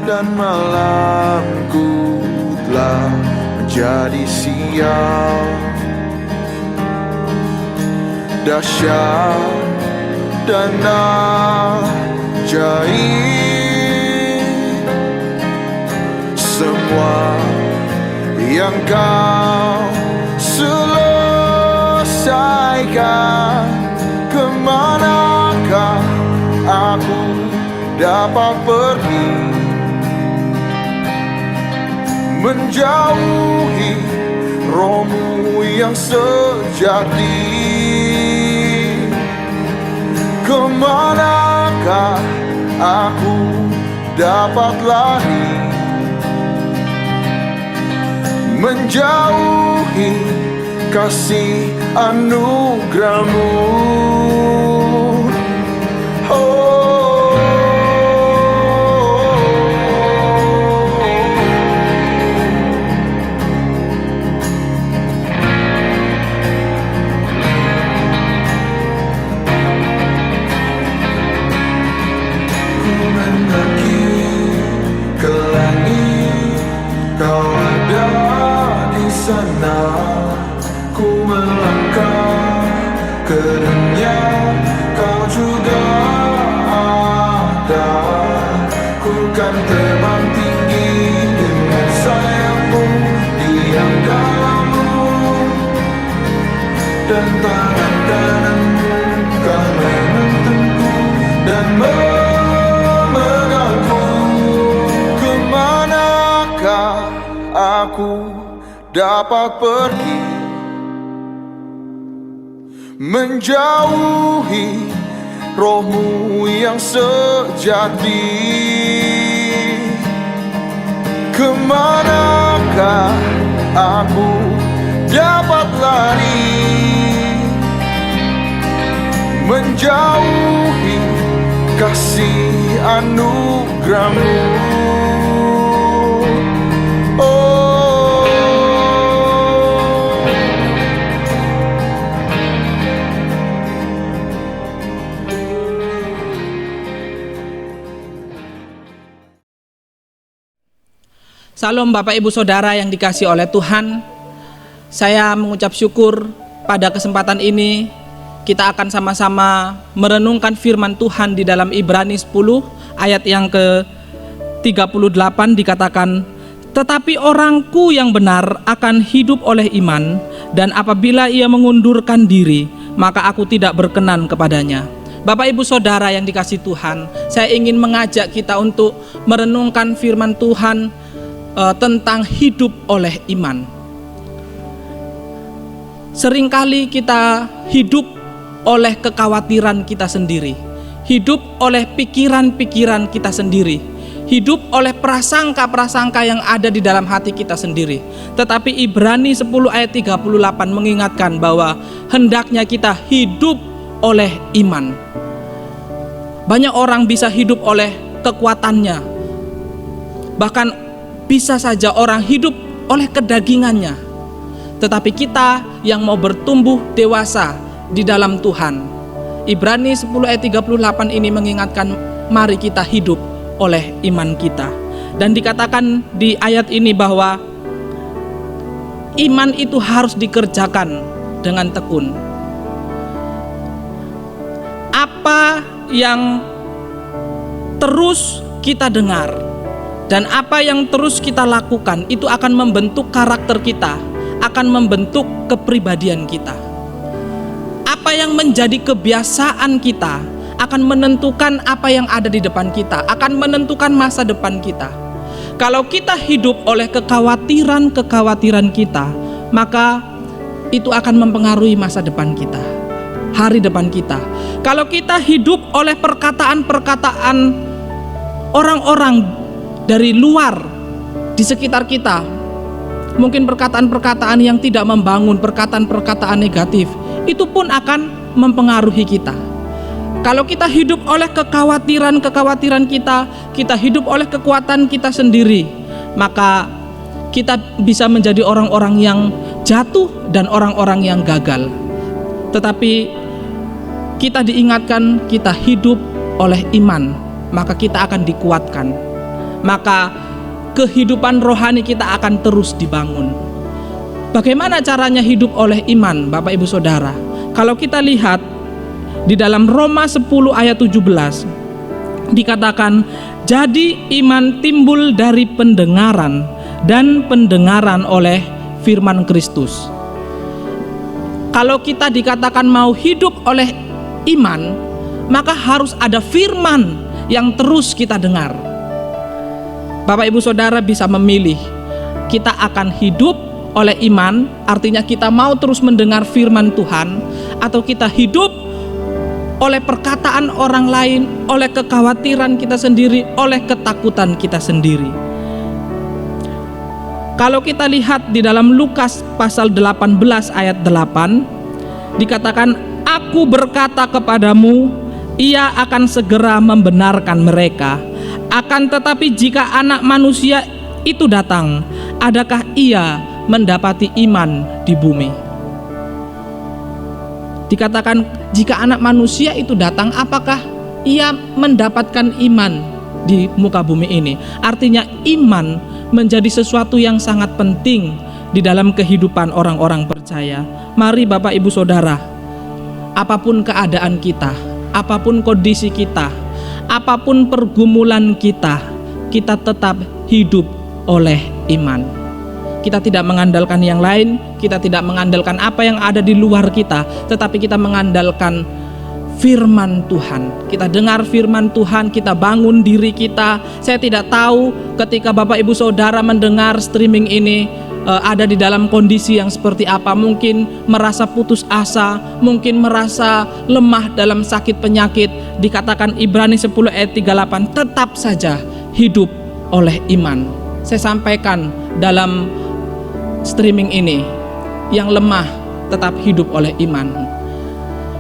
dan malamku telah menjadi siang. Dahsyat dan ajaib semua yang kau selesaikan. Kemanakah aku dapat pergi menjauhi rohmu yang sejati? Kemanakah aku dapat lari menjauhi kasih anugerahmu? Kau ada di sana, ku melangkah ke dunia, kau juga ada. Ku kan terbang tinggi dengan sayapmu, diam dalammu, dan tangan kananmu kan menuntunku dan memegangku. Kemanakah aku dapat pergi menjauhi rohmu yang sejati? Kemanakah aku dapat lari menjauhi kasih anugerahmu? Salam Bapak Ibu Saudara yang dikasihi oleh Tuhan. Saya mengucap syukur pada kesempatan ini kita akan sama-sama merenungkan firman Tuhan di dalam Ibrani 10 ayat yang ke-38 dikatakan, "Tetapi orangku yang benar akan hidup oleh iman, dan apabila ia mengundurkan diri, maka aku tidak berkenan kepadanya." Bapak Ibu Saudara yang dikasihi Tuhan, saya ingin mengajak kita untuk merenungkan firman Tuhan tentang hidup oleh iman. Seringkali kita hidup oleh kekhawatiran kita sendiri, hidup oleh pikiran-pikiran kita sendiri, hidup oleh prasangka-prasangka yang ada di dalam hati kita sendiri. Tetapi Ibrani 10 ayat 38 mengingatkan bahwa hendaknya kita hidup oleh iman. Banyak orang bisa hidup oleh kekuatannya, bahkan bisa saja orang hidup oleh kedagingannya. Tetapi kita yang mau bertumbuh dewasa di dalam Tuhan, Ibrani 10 ayat 38 ini mengingatkan, mari kita hidup oleh iman kita. Dan dikatakan di ayat ini bahwa iman itu harus dikerjakan dengan tekun. Apa yang terus kita dengar dan apa yang terus kita lakukan itu akan membentuk karakter kita, akan membentuk kepribadian kita. Apa yang menjadi kebiasaan kita akan menentukan apa yang ada di depan kita, akan menentukan masa depan kita. Kalau kita hidup oleh kekhawatiran kita, maka itu akan mempengaruhi masa depan kita, hari depan kita. Kalau kita hidup oleh perkataan-perkataan orang-orang dari luar di sekitar kita, mungkin perkataan-perkataan yang tidak membangun, perkataan-perkataan negatif, itu pun akan mempengaruhi kita. Kalau kita hidup oleh kekhawatiran kita, kita hidup oleh kekuatan kita sendiri, maka kita bisa menjadi orang-orang yang jatuh dan orang-orang yang gagal. Tetapi kita diingatkan kita hidup oleh iman, maka kita akan dikuatkan. maka kehidupan rohani kita akan terus dibangun. Bagaimana caranya hidup oleh iman, Bapak Ibu Saudara? Kalau kita lihat di dalam Roma 10 ayat 17 dikatakan, jadi iman timbul dari pendengaran, dan pendengaran oleh firman Kristus. Kalau kita dikatakan mau hidup oleh iman, maka harus ada firman yang terus kita dengar. Bapak Ibu Saudara bisa memilih, kita akan hidup oleh iman, artinya kita mau terus mendengar firman Tuhan, atau kita hidup oleh perkataan orang lain, oleh kekhawatiran kita sendiri, oleh ketakutan kita sendiri. Kalau kita lihat di dalam Lukas pasal 18 ayat 8 dikatakan, aku berkata kepadamu, ia akan segera membenarkan mereka. Akan tetapi jika anak manusia itu datang, adakah ia mendapati iman di bumi? Dikatakan jika anak manusia itu datang, apakah ia mendapatkan iman di muka bumi ini? Artinya iman menjadi sesuatu yang sangat penting di dalam kehidupan orang-orang percaya. Mari Bapak Ibu Saudara, apapun keadaan kita, apapun kondisi kita, apapun pergumulan kita, kita tetap hidup oleh iman. Kita tidak mengandalkan yang lain, kita tidak mengandalkan apa yang ada di luar kita, tetapi kita mengandalkan firman Tuhan. Kita dengar firman Tuhan, kita bangun diri kita. Saya tidak tahu ketika Bapak Ibu Saudara mendengar streaming ini ada di dalam kondisi yang seperti apa. Mungkin merasa putus asa, mungkin merasa lemah dalam sakit penyakit. Dikatakan Ibrani 10 ayat 38, tetap saja hidup oleh iman. Saya sampaikan dalam streaming ini, yang lemah tetap hidup oleh iman,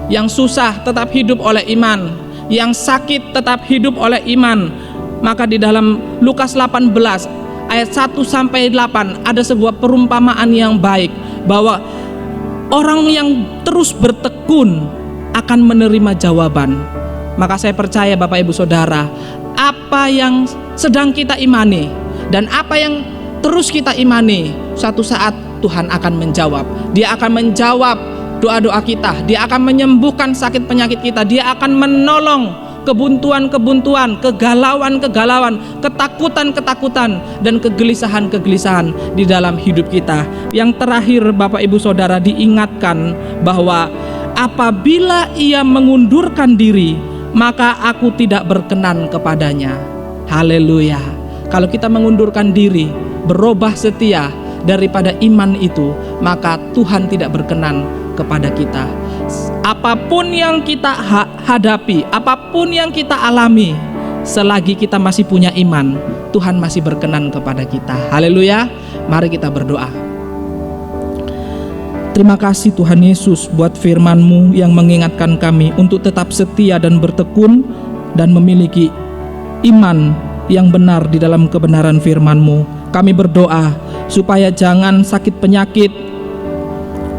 yang susah tetap hidup oleh iman, yang sakit tetap hidup oleh iman. Maka di dalam Lukas 18 ayat 1 sampai 8 ada sebuah perumpamaan yang baik, bahwa orang yang terus bertekun akan menerima jawaban. Maka saya percaya Bapak Ibu Saudara, apa yang sedang kita imani dan apa yang terus kita imani, suatu saat Tuhan akan menjawab. Dia akan menjawab doa-doa kita, dia akan menyembuhkan sakit penyakit kita, dia akan menolong kebuntuan-kebuntuan, kegalauan-kegalauan, ketakutan-ketakutan, dan kegelisahan-kegelisahan di dalam hidup kita. Yang terakhir Bapak Ibu Saudara, diingatkan bahwa apabila ia mengundurkan diri, maka aku tidak berkenan kepadanya. Haleluya. Kalau kita mengundurkan diri, berubah setia daripada iman itu, maka Tuhan tidak berkenan kepada kita. Apapun yang kita hadapi, apapun yang kita alami, selagi kita masih punya iman, Tuhan masih berkenan kepada kita. Haleluya. Mari kita berdoa. Terima kasih Tuhan Yesus buat firman-Mu yang mengingatkan kami untuk tetap setia dan bertekun dan memiliki iman yang benar di dalam kebenaran firman-Mu. Kami berdoa supaya jangan sakit penyakit,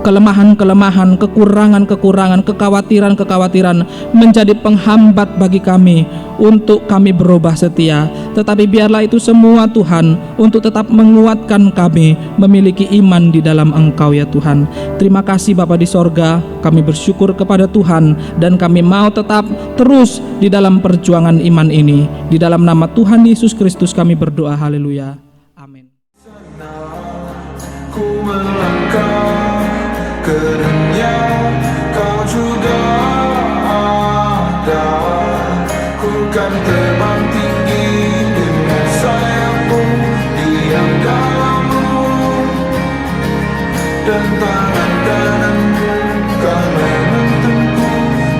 kelemahan-kelemahan, kekurangan-kekurangan, kekhawatiran-kekhawatiran menjadi penghambat bagi kami untuk kami berubah setia. Tetapi biarlah itu semua Tuhan untuk tetap menguatkan kami memiliki iman di dalam Engkau ya Tuhan. Terima kasih Bapa di sorga, kami bersyukur kepada Tuhan dan kami mau tetap terus di dalam perjuangan iman ini. Di dalam nama Tuhan Yesus Kristus kami berdoa, haleluya. Amin. Ku melangkah kerana Kau juga ada. Ku kan terbang tinggi dengan sayapmu, diam dalammu, dan tangan kananmu kan menentangku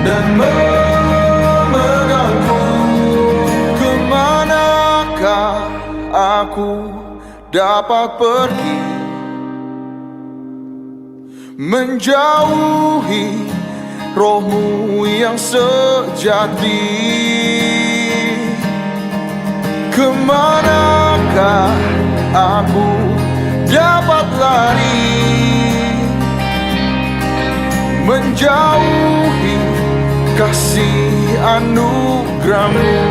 dan memegangku. Kemanakah aku dapat pergi menjauhi roh-Mu yang sejati? Kemanakah aku dapat lari menjauhi kasih anugerah-Mu?